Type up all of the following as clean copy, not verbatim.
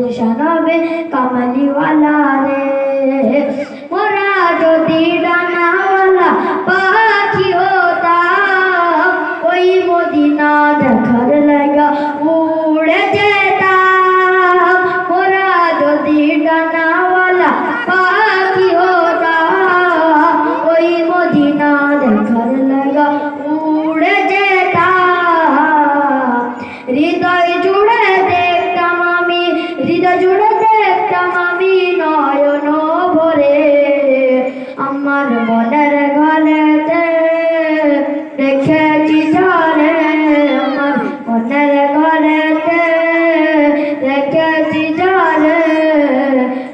বাদশা নবী কামলিওয়ালা রে মোরা যদি ডানাওয়ালা পাখি হতাম ওই মদিনা দেখার লাগা উড়ে যেতাম মোরা যদি ডানাওয়ালা পাখি হতাম ওই মদিনা দেখার লাগা উড়ে যেতাম হৃদয় জুড়ে দেখতাম আমি নয়ন ভরে আমার মনের ঘরেতে রেখেছি ঝরে আমার মনের ঘরেতে রেখেছি ঝরে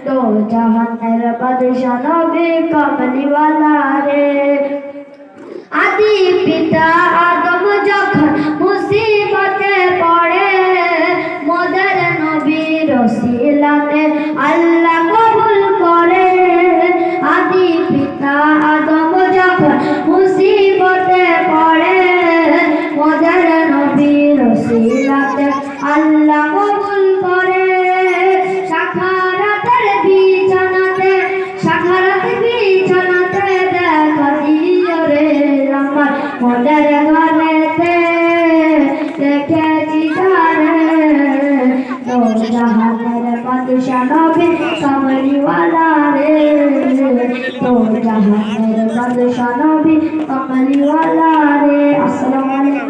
তো জাহানের বাদশা নবী কামলিওয়ালা রে আদি পিতা আদম যখন মুসিবতে পড়ে মোদের নবীর ওসিলাতে আল্লাহ কবুল করে আদি পিতা আদম যখন মুসিবতে পড়ে মোদের নবীর ওসিলাতে আল্লাহ কবুল করে সাখারাতের বিছানাতে দেখা দিও রে আমার মনের ঘরেতে দেখেছি ঝরে তো জাহানের বাদশা নবী কামলিওয়ালা রে তো জাহানের বাদশা নবী কামলিওয়ালা রে আসসালামু আলাইকুম।